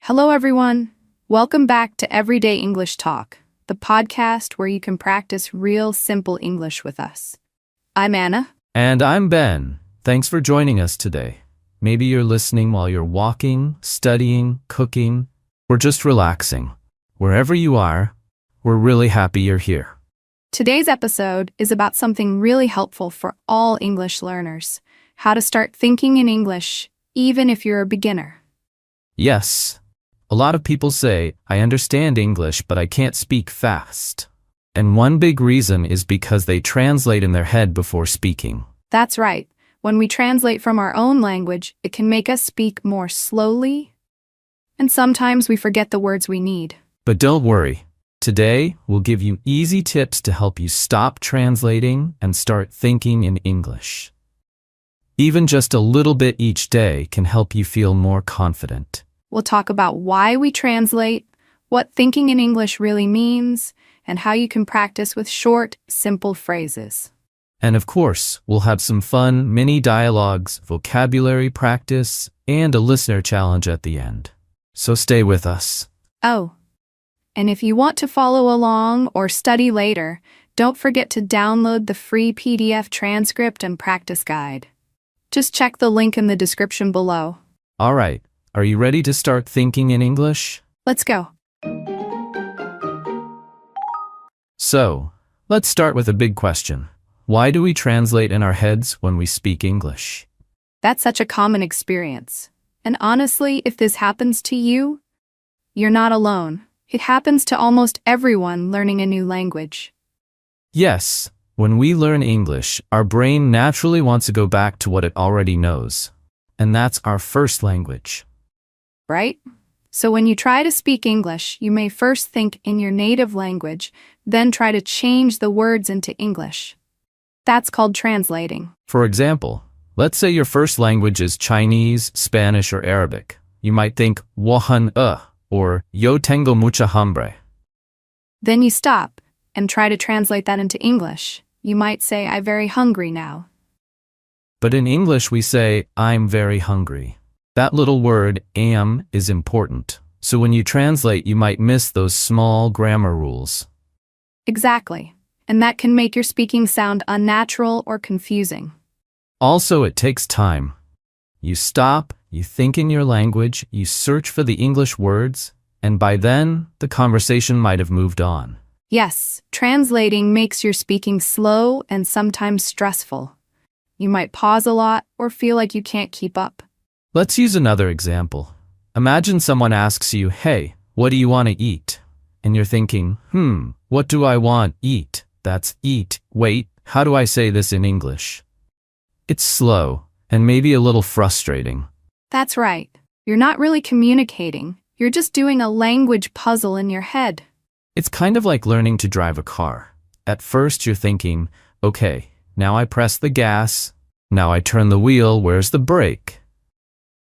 Hello, everyone. Welcome back to Everyday English Talk, the podcast where you can practice real simple English with us. I'm Anna. And I'm Ben. Thanks for joining us today. Maybe you're listening while you're walking, studying, cooking, or just relaxing. Wherever you are, we're really happy you're here. Today's episode is about something really helpful for all English learners: how to start thinking in English, even if you're a beginner. Yes, a lot of people say, I understand English, but I can't speak fast. And one big reason is because they translate in their head before speaking. That's right. When we translate from our own language, it can make us speak more slowly, and sometimes we forget the words we need. But don't worry. Today, we'll give you easy tips to help you stop translating and start thinking in English. Even just a little bit each day can help you feel more confident. We'll talk about why we translate, what thinking in English really means, and how you can practice with short, simple phrases. And of course, we'll have some fun mini dialogues, vocabulary practice, and a listener challenge at the end. So stay with us. Oh, and if you want to follow along or study later, don't forget to download the free PDF transcript and practice guide. Just check the link in the description below. All right, are you ready to start thinking in English? Let's go. So, let's start with a big question. Why do we translate in our heads when we speak English? That's such a common experience. And honestly, if this happens to you, you're not alone. It happens to almost everyone learning a new language. Yes, when we learn English, our brain naturally wants to go back to what it already knows. And that's our first language. Right? So when you try to speak English, you may first think in your native language, then try to change the words into English. That's called translating. For example, let's say your first language is Chinese, Spanish, or Arabic. You might think, "Wohan or "Yo tengo mucha hambre." Then you stop and try to translate that into English. You might say, "I'm very hungry now." But in English we say, "I'm very hungry." That little word, am, is important. So when you translate, you might miss those small grammar rules. Exactly. And that can make your speaking sound unnatural or confusing. Also, it takes time. You stop, you think in your language, you search for the English words, and by then, the conversation might have moved on. Yes, translating makes your speaking slow and sometimes stressful. You might pause a lot or feel like you can't keep up. Let's use another example. Imagine someone asks you, "Hey, what do you want to eat?" And you're thinking, what do I want? Eat. That's eat. Wait, how do I say this in English? It's slow and maybe a little frustrating. That's right. You're not really communicating. You're just doing a language puzzle in your head. It's kind of like learning to drive a car. At first you're thinking, okay, now I press the gas, now I turn the wheel, where's the brake?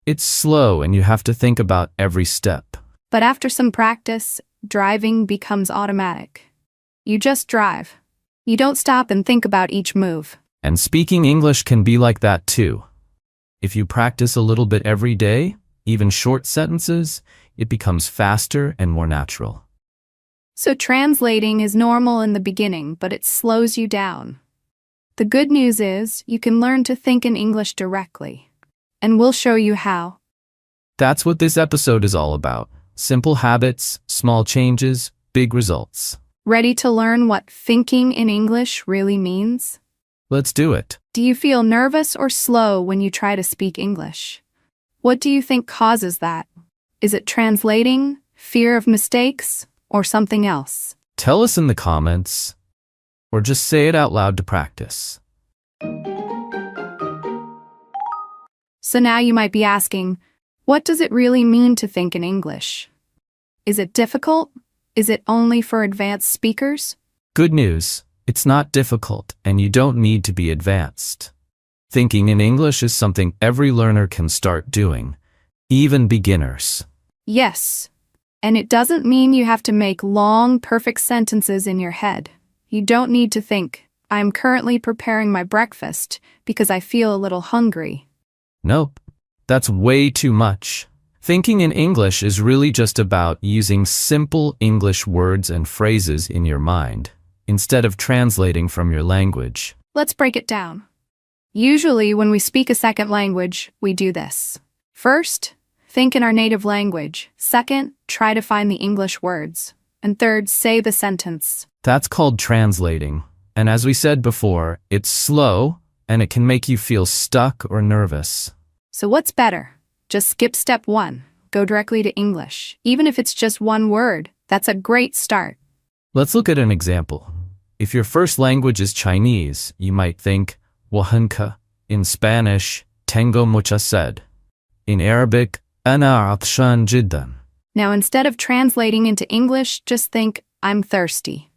It's slow and you have to think about every step. But after some practice, driving becomes automatic. You just drive. You don't stop and think about each move. And speaking English can be like that too. If you practice a little bit every day, even short sentences, it becomes faster and more natural. So translating is normal in the beginning, but it slows you down. The good news is you can learn to think in English directly. And we'll show you how. That's what this episode is all about. Simple habits, small changes, big results. Ready to learn what thinking in English really means? Let's do it. Do you feel nervous or slow when you try to speak English? What do you think causes that? Is it translating, fear of mistakes, or something else? Tell us in the comments, or just say it out loud to practice. So now you might be asking, what does it really mean to think in English? Is it difficult? Is it only for advanced speakers? Good news, it's not difficult and you don't need to be advanced. Thinking in English is something every learner can start doing, even beginners. Yes, and it doesn't mean you have to make long, perfect sentences in your head. You don't need to think, I'm currently preparing my breakfast because I feel a little hungry. Nope, that's way too much. Thinking in English is really just about using simple English words and phrases in your mind, instead of translating from your language. Let's break it down. Usually, when we speak a second language, we do this. First, think in our native language. Second, try to find the English words. And third, say the sentence. That's called translating. And as we said before, it's slow and it can make you feel stuck or nervous. So what's better? Just skip step 1. Go directly to English. Even if it's just one word, that's a great start. Let's look at an example. If your first language is Chinese, you might think, 我很渴. In Spanish, tengo mucha sed. In Arabic, أنا عطشان جدا. Now, instead of translating into English, just think, I'm thirsty.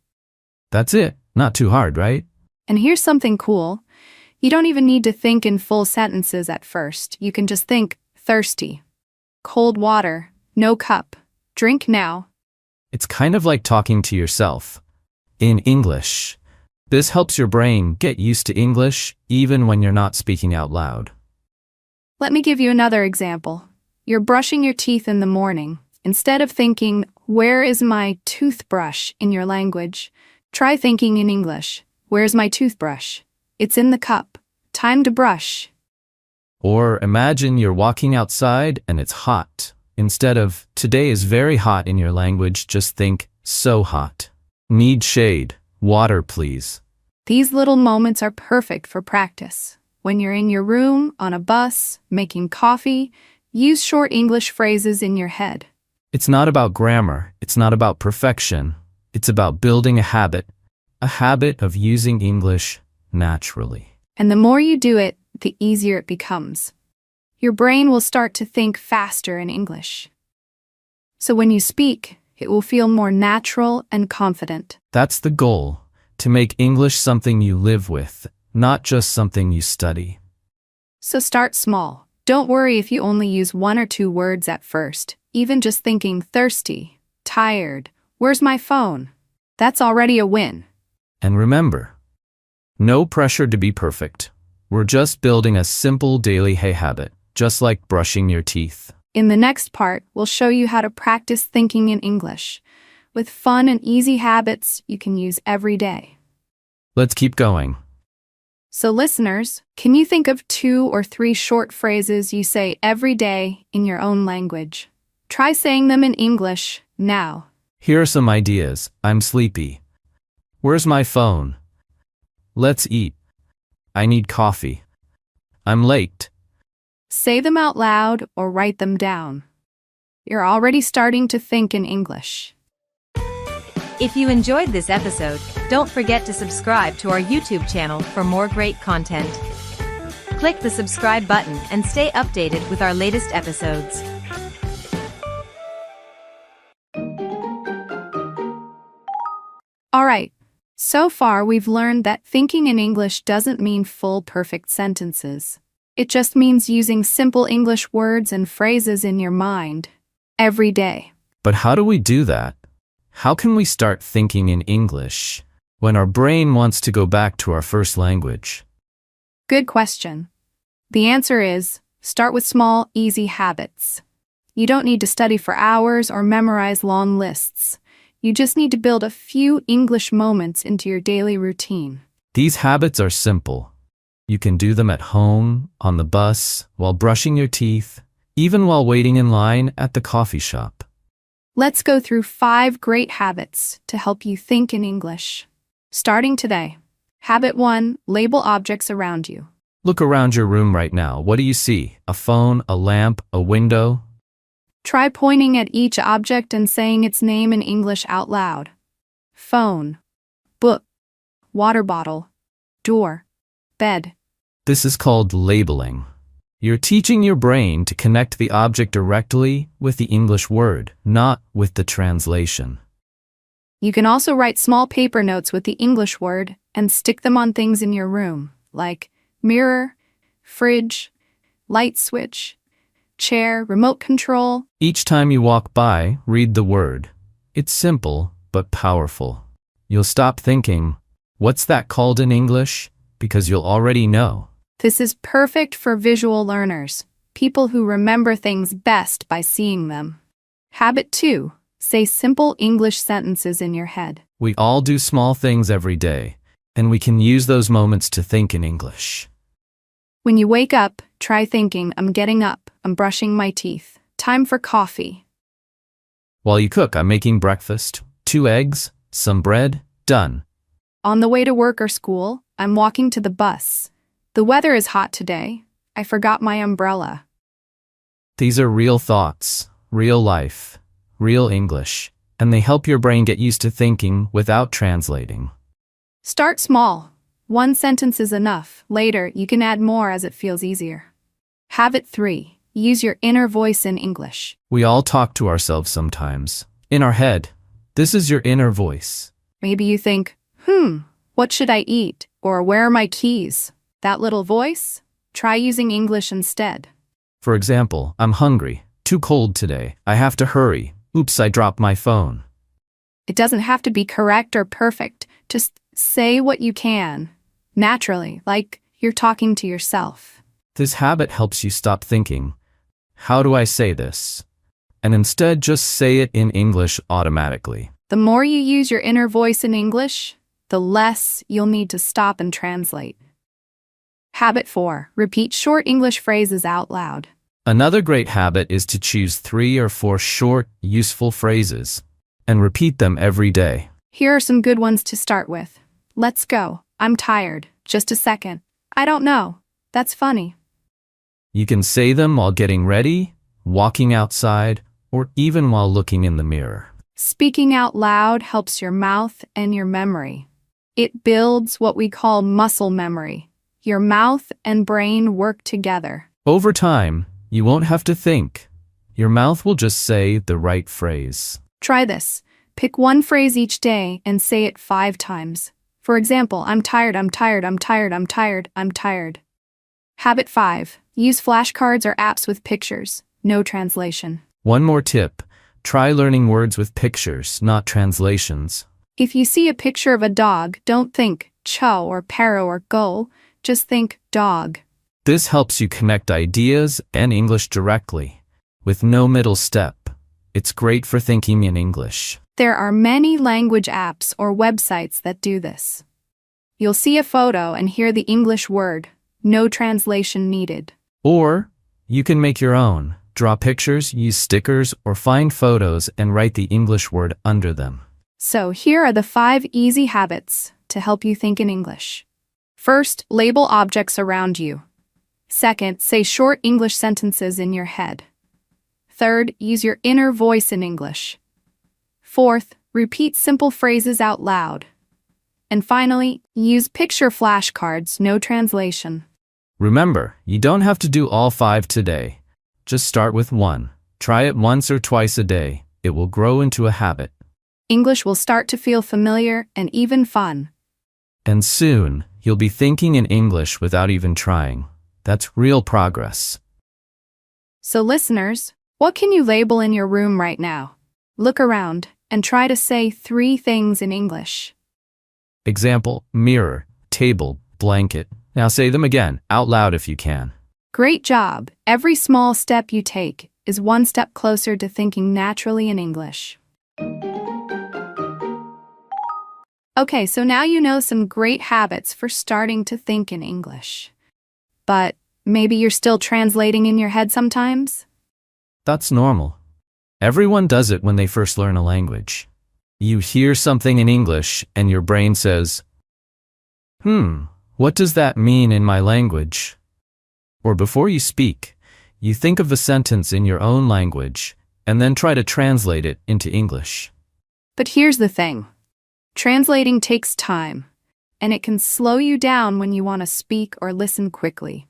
That's it. Not too hard, right? And here's something cool. You don't even need to think in full sentences at first. You can just think, thirsty. Cold water. No cup. Drink now. It's kind of like talking to yourself. In English. This helps your brain get used to English even when you're not speaking out loud. Let me give you another example. You're brushing your teeth in the morning. Instead of thinking, where is my toothbrush in your language, try thinking in English. Where's my toothbrush? It's in the cup. Time to brush. Or imagine you're walking outside and it's hot. Instead of, today is very hot in your language, just think, so hot. Need shade. Water, please. These little moments are perfect for practice. When you're in your room, on a bus, making coffee, use short English phrases in your head. It's not about grammar. It's not about perfection. It's about building a habit of using English naturally. And the more you do it, the easier it becomes. Your brain will start to think faster in English. So when you speak, it will feel more natural and confident. That's the goal, to make English something you live with, not just something you study. So start small. Don't worry if you only use 1 or 2 words at first. Even just thinking thirsty, tired, where's my phone? That's already a win. And remember, no pressure to be perfect. We're just building a simple daily habit, just like brushing your teeth. In the next part, we'll show you how to practice thinking in English with fun and easy habits you can use every day. Let's keep going. So listeners, can you think of 2 or 3 short phrases you say every day in your own language? Try saying them in English now. Here are some ideas. I'm sleepy. Where's my phone? Let's eat. I need coffee. I'm late. Say them out loud or write them down. You're already starting to think in English. If you enjoyed this episode, don't forget to subscribe to our YouTube channel for more great content. Click the subscribe button and stay updated with our latest episodes. All right, so far we've learned that thinking in English doesn't mean full perfect sentences. It just means using simple English words and phrases in your mind every day. But how do we do that? How can we start thinking in English when our brain wants to go back to our first language? Good question. The answer is, start with small, easy habits. You don't need to study for hours or memorize long lists. You just need to build a few English moments into your daily routine. These habits are simple. You can do them at home, on the bus, while brushing your teeth, even while waiting in line at the coffee shop. Let's go through 5 great habits to help you think in English. Starting today. Habit 1, label objects around you. Look around your room right now. What do you see? A phone, a lamp, a window? Try pointing at each object and saying its name in English out loud. Phone, book, water bottle, door, bed. This is called labeling. You're teaching your brain to connect the object directly with the English word, not with the translation. You can also write small paper notes with the English word and stick them on things in your room, like mirror, fridge, light switch, chair, remote control. Each time you walk by, read the word. It's simple, but powerful. You'll stop thinking, what's that called in English? Because you'll already know. This is perfect for visual learners. People who remember things best by seeing them. Habit 2. Say simple English sentences in your head. We all do small things every day, and we can use those moments to think in English. When you wake up, try thinking, I'm getting up, I'm brushing my teeth. Time for coffee. While you cook, I'm making breakfast. 2 eggs, some bread, done. On the way to work or school, I'm walking to the bus. The weather is hot today. I forgot my umbrella. These are real thoughts, real life, real English, and they help your brain get used to thinking without translating. Start small. 1 sentence is enough. Later, you can add more as it feels easier. Habit 3. Use your inner voice in English. We all talk to ourselves sometimes. In our head. This is your inner voice. Maybe you think, what should I eat? Or where are my keys? That little voice? Try using English instead. For example, I'm hungry. Too cold today. I have to hurry. Oops, I dropped my phone. It doesn't have to be correct or perfect. Just say what you can. Naturally, like you're talking to yourself. This habit helps you stop thinking, how do I say this? And instead just say it in English automatically. The more you use your inner voice in English, the less you'll need to stop and translate. Habit 4. Repeat short English phrases out loud. Another great habit is to choose 3 or 4 short, useful phrases and repeat them every day. Here are some good ones to start with. Let's go. I'm tired. Just a second. I don't know. That's funny. You can say them while getting ready, walking outside, or even while looking in the mirror. Speaking out loud helps your mouth and your memory. It builds what we call muscle memory. Your mouth and brain work together. Over time, you won't have to think. Your mouth will just say the right phrase. Try this. Pick 1 phrase each day and say it 5 times. For example, I'm tired, I'm tired, I'm tired, I'm tired, I'm tired. Habit 5. Use flashcards or apps with pictures. No translation. One more tip. Try learning words with pictures, not translations. If you see a picture of a dog, don't think chow or parrot or gull. Just think dog. This helps you connect ideas and English directly, with no middle step. It's great for thinking in English. There are many language apps or websites that do this. You'll see a photo and hear the English word. No translation needed. Or you can make your own. Draw pictures, use stickers, or find photos and write the English word under them. So here are the 5 easy habits to help you think in English. First, label objects around you. Second, say short English sentences in your head. Third, use your inner voice in English. Fourth, repeat simple phrases out loud. And finally, use picture flashcards, no translation. Remember, you don't have to do all 5 today. Just start with 1. Try it once or twice a day. It will grow into a habit. English will start to feel familiar and even fun. And soon, you'll be thinking in English without even trying. That's real progress. So listeners, what can you label in your room right now? Look around and try to say 3 things in English. Example, mirror, table, blanket. Now say them again, out loud if you can. Great job! Every small step you take is 1 step closer to thinking naturally in English. Okay, so now you know some great habits for starting to think in English. But maybe you're still translating in your head sometimes? That's normal. Everyone does it when they first learn a language. You hear something in English and your brain says, what does that mean in my language? Or before you speak, you think of the sentence in your own language and then try to translate it into English. But here's the thing. Translating takes time, and it can slow you down when you want to speak or listen quickly.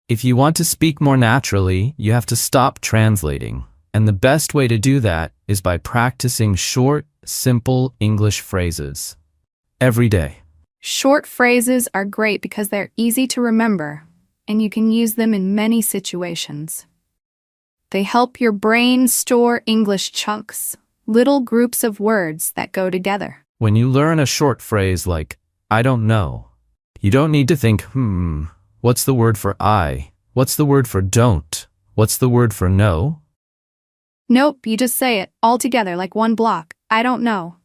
If you want to speak more naturally, you have to stop translating. And the best way to do that is by practicing short, simple English phrases every day. Short phrases are great because they're easy to remember, and you can use them in many situations. They help your brain store English chunks, little groups of words that go together. When you learn a short phrase like, I don't know, you don't need to think, what's the word for I? What's the word for don't? What's the word for no? Nope, you just say it all together like one block. I don't know.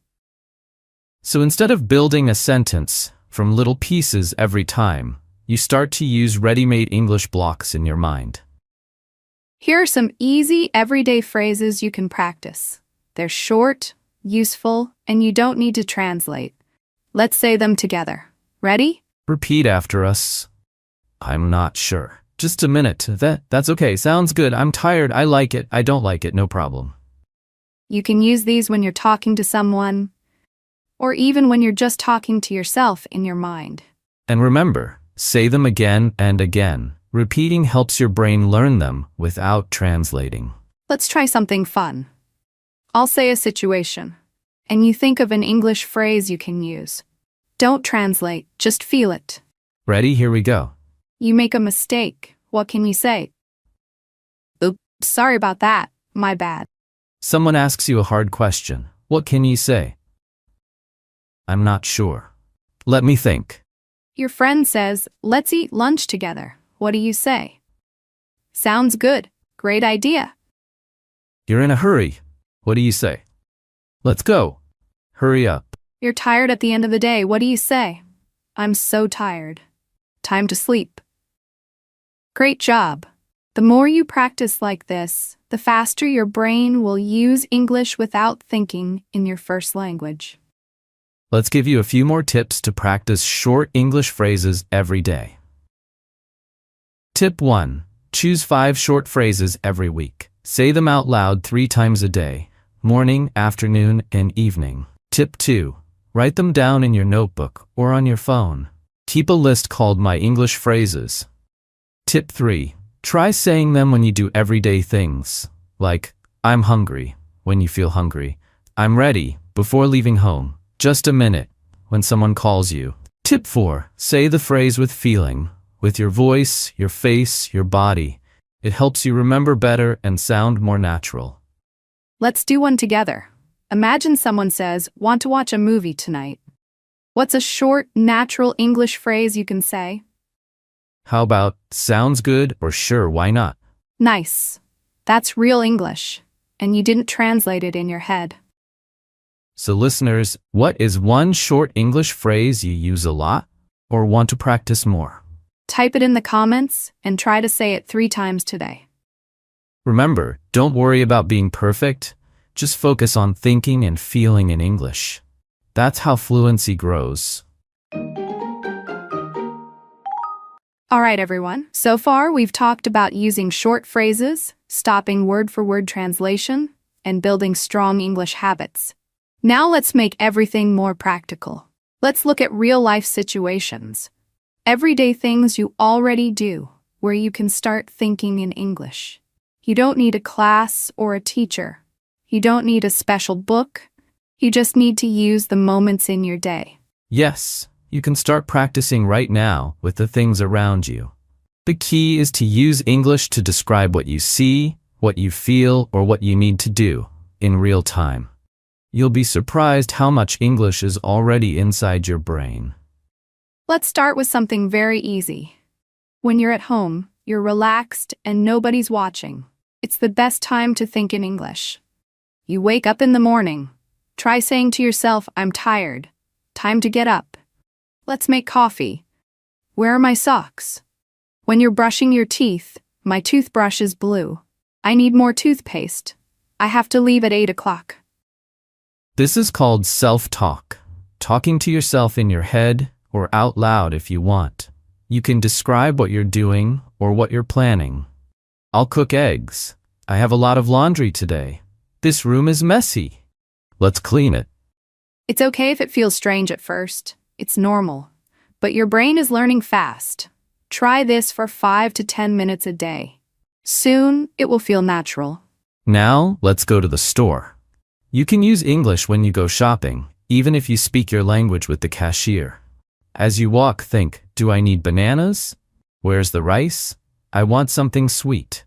So instead of building a sentence from little pieces every time, you start to use ready-made English blocks in your mind. Here are some easy, everyday phrases you can practice. They're short, useful, and you don't need to translate. Let's say them together. Ready? Repeat after us. I'm not sure. Just a minute. That's okay. Sounds good. I'm tired. I like it. I don't like it. No problem. You can use these when you're talking to someone, or even when you're just talking to yourself in your mind. And remember, say them again and again. Repeating helps your brain learn them without translating. Let's try something fun. I'll say a situation, and you think of an English phrase you can use. Don't translate, just feel it. Ready? Here we go. You make a mistake. What can you say? Oops, sorry about that. My bad. Someone asks you a hard question. What can you say? I'm not sure. Let me think. Your friend says, let's eat lunch together. What do you say? Sounds good. Great idea. You're in a hurry. What do you say? Let's go. Hurry up. You're tired at the end of the day. What do you say? I'm so tired. Time to sleep. Great job. The more you practice like this, the faster your brain will use English without thinking in your first language. Let's give you a few more tips to practice short English phrases every day. Tip 1. Choose 5 short phrases every week. Say them out loud 3 times a day, morning, afternoon, and evening. Tip 2. Write them down in your notebook or on your phone. Keep a list called My English Phrases. Tip 3. Try saying them when you do everyday things, like, I'm hungry, when you feel hungry. I'm ready, before leaving home. Just a minute, when someone calls you. Tip 4. Say the phrase with feeling, with your voice, your face, your body. It helps you remember better and sound more natural. Let's do one together. Imagine someone says, want to watch a movie tonight. What's a short, natural English phrase you can say? How about, sounds good, or sure, why not? Nice. That's real English, and you didn't translate it in your head. So listeners, what is one short English phrase you use a lot or want to practice more? Type it in the comments and try to say it 3 times today. Remember, don't worry about being perfect. Just focus on thinking and feeling in English. That's how fluency grows. All right, everyone. So far, we've talked about using short phrases, stopping word-for-word translation, and building strong English habits. Now let's make everything more practical. Let's look at real-life situations. Everyday things you already do, where you can start thinking in English. You don't need a class or a teacher. You don't need a special book. You just need to use the moments in your day. Yes, you can start practicing right now with the things around you. The key is to use English to describe what you see, what you feel, or what you need to do in real time. You'll be surprised how much English is already inside your brain. Let's start with something very easy. When you're at home, you're relaxed and nobody's watching. It's the best time to think in English. You wake up in the morning. Try saying to yourself, I'm tired. Time to get up. Let's make coffee. Where are my socks? When you're brushing your teeth, my toothbrush is blue. I need more toothpaste. I have to leave at 8 o'clock. This is called self-talk. Talking to yourself in your head or out loud if you want. You can describe what you're doing or what you're planning. I'll cook eggs. I have a lot of laundry today. This room is messy. Let's clean it. It's okay if it feels strange at first. It's normal. But your brain is learning fast. Try this for 5 to 10 minutes a day. Soon, it will feel natural. Now, let's go to the store. You can use English when you go shopping, even if you speak your language with the cashier. As you walk, think, do I need bananas? Where's the rice? I want something sweet.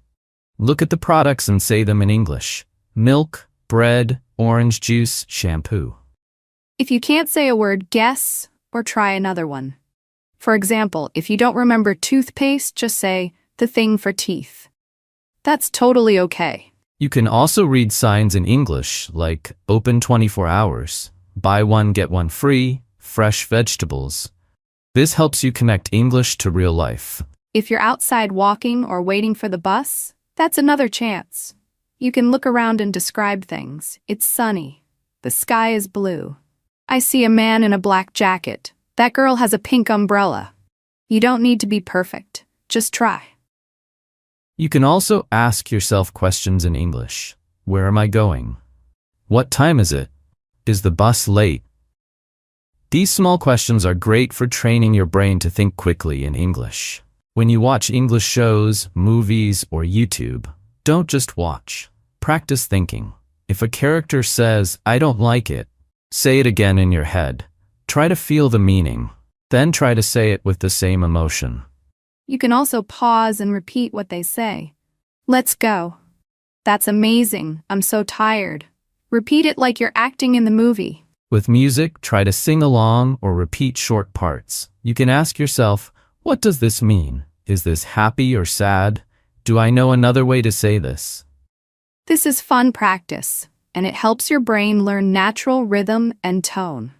Look at the products and say them in English. Milk, bread, orange juice, shampoo. If you can't say a word, guess or try another one. For example, if you don't remember toothpaste, just say the thing for teeth. That's totally okay. You can also read signs in English like open 24 hours, buy one get one free, fresh vegetables. This helps you connect English to real life. If you're outside walking or waiting for the bus, that's another chance. You can look around and describe things. It's sunny. The sky is blue. I see a man in a black jacket. That girl has a pink umbrella. You don't need to be perfect. Just try. You can also ask yourself questions in English. Where am I going? What time is it? Is the bus late? These small questions are great for training your brain to think quickly in English. When you watch English shows, movies, or YouTube, don't just watch. Practice thinking. If a character says, "I don't like it," say it again in your head. Try to feel the meaning. Then try to say it with the same emotion. You can also pause and repeat what they say. Let's go. That's amazing. I'm so tired. Repeat it like you're acting in the movie. With music, try to sing along or repeat short parts. You can ask yourself, what does this mean? Is this happy or sad? Do I know another way to say this? This is fun practice, and it helps your brain learn natural rhythm and tone.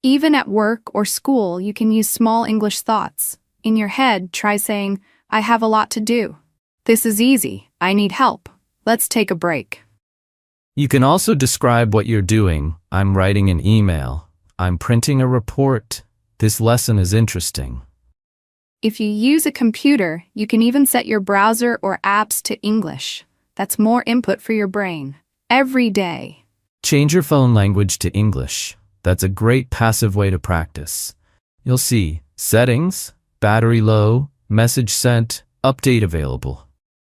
Even at work or school, you can use small English thoughts. In your head, try saying, "I have a lot to do. This is easy. I need help. Let's take a break." You can also describe what you're doing. I'm writing an email. I'm printing a report. This lesson is interesting. If you use a computer, you can even set your browser or apps to English. That's more input for your brain. Every day. Change your phone language to English. That's a great passive way to practice. You'll see settings, battery low, message sent, update available.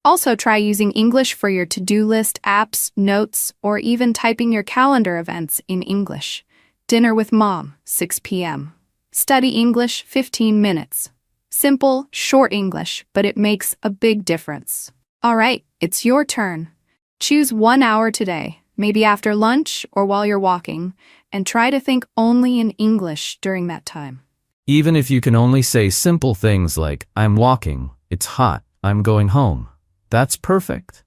Also try using English for your to-do list, apps, notes, or even typing your calendar events in English. Dinner with mom, 6 p.m. Study English, 15 minutes. Simple, short English, but it makes a big difference. All right, it's your turn. Choose 1 hour today, maybe after lunch or while you're walking, and try to think only in English during that time. Even if you can only say simple things like, I'm walking, it's hot, I'm going home. That's perfect.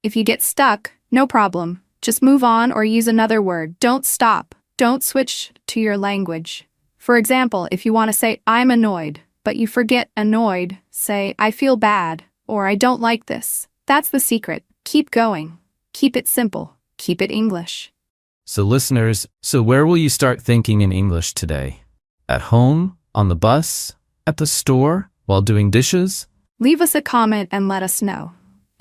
If you get stuck, no problem. Just move on or use another word. Don't stop. Don't switch to your language. For example, if you want to say, I'm annoyed, but you forget annoyed, say, I feel bad, or I don't like this. That's the secret. Keep going. Keep it simple. Keep it English. So listeners, where will you start thinking in English today? At home? On the bus? At the store? While doing dishes? Leave us a comment and let us know.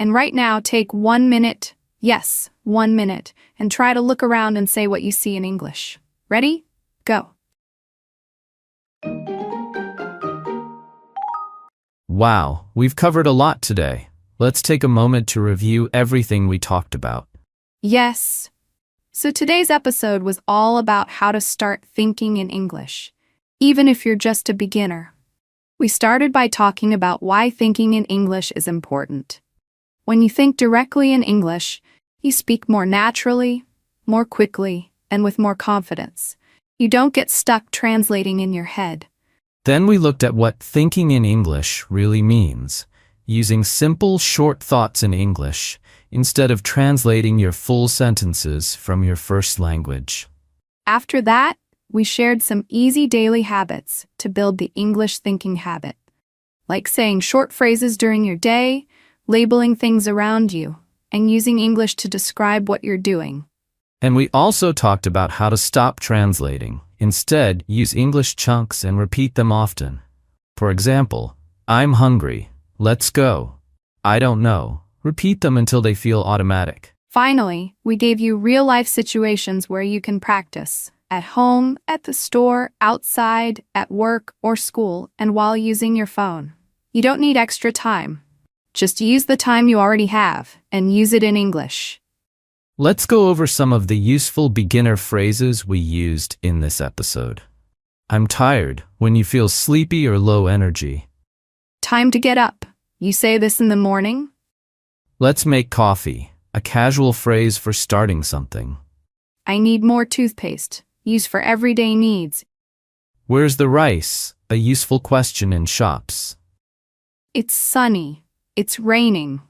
And right now, take 1 minute, yes, 1 minute, and try to look around and say what you see in English. Ready? Go. Wow, we've covered a lot today. Let's take a moment to review everything we talked about. Yes. So today's episode was all about how to start thinking in English, even if you're just a beginner. We started by talking about why thinking in English is important. When you think directly in English, you speak more naturally, more quickly, and with more confidence. You don't get stuck translating in your head. Then we looked at what thinking in English really means, using simple, short thoughts in English instead of translating your full sentences from your first language. After that, we shared some easy daily habits to build the English thinking habit, like saying short phrases during your day, labeling things around you, and using English to describe what you're doing. And we also talked about how to stop translating. Instead, use English chunks and repeat them often. For example, I'm hungry. Let's go. I don't know. Repeat them until they feel automatic. Finally, we gave you real-life situations where you can practice. At home, at the store, outside, at work or school, and while using your phone. You don't need extra time. Just use the time you already have and use it in English. Let's go over some of the useful beginner phrases we used in this episode. I'm tired, when you feel sleepy or low energy. Time to get up. You say this in the morning. Let's make coffee, a casual phrase for starting something. I need more toothpaste. Use for everyday needs. Where's the rice? A useful question in shops. It's sunny. It's raining.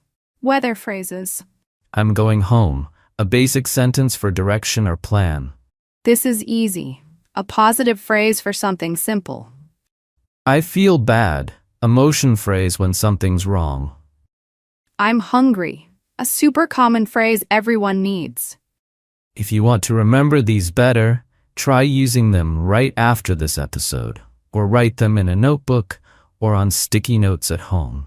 Weather phrases. I'm going home, a basic sentence for direction or plan. This is easy. A positive phrase for something simple. I feel bad, a motion phrase when something's wrong. I'm hungry. A super common phrase everyone needs. If you want to remember these better, try using them right after this episode, or write them in a notebook or on sticky notes at home.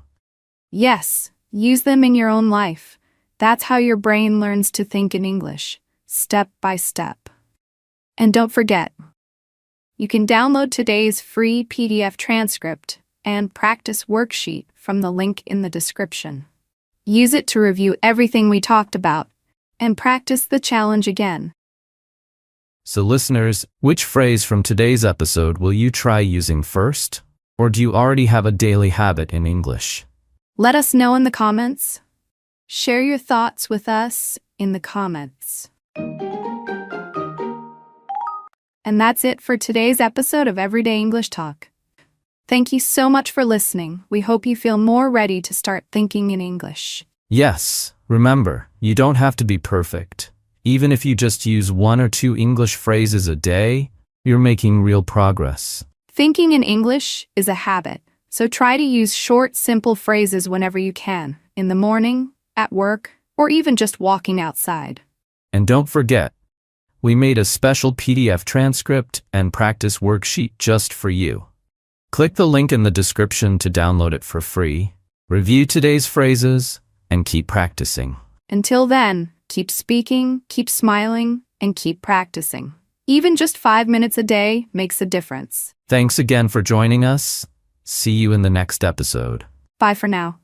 Yes, use them in your own life. That's how your brain learns to think in English, step by step. And don't forget, you can download today's free PDF transcript and practice worksheet from the link in the description. Use it to review everything we talked about and practice the challenge again. So listeners, which phrase from today's episode will you try using first? Or do you already have a daily habit in English? Let us know in the comments. Share your thoughts with us in the comments. And that's it for today's episode of Everyday English Talk. Thank you so much for listening. We hope you feel more ready to start thinking in English. Yes, remember, you don't have to be perfect. Even if you just use 1 or 2 English phrases a day, you're making real progress. Thinking in English is a habit, so try to use short, simple phrases whenever you can, in the morning, at work, or even just walking outside. And don't forget, we made a special PDF transcript and practice worksheet just for you. Click the link in the description to download it for free, review today's phrases, and keep practicing. Until then, keep speaking, keep smiling, and keep practicing. Even just 5 minutes a day makes a difference. Thanks again for joining us. See you in the next episode. Bye for now.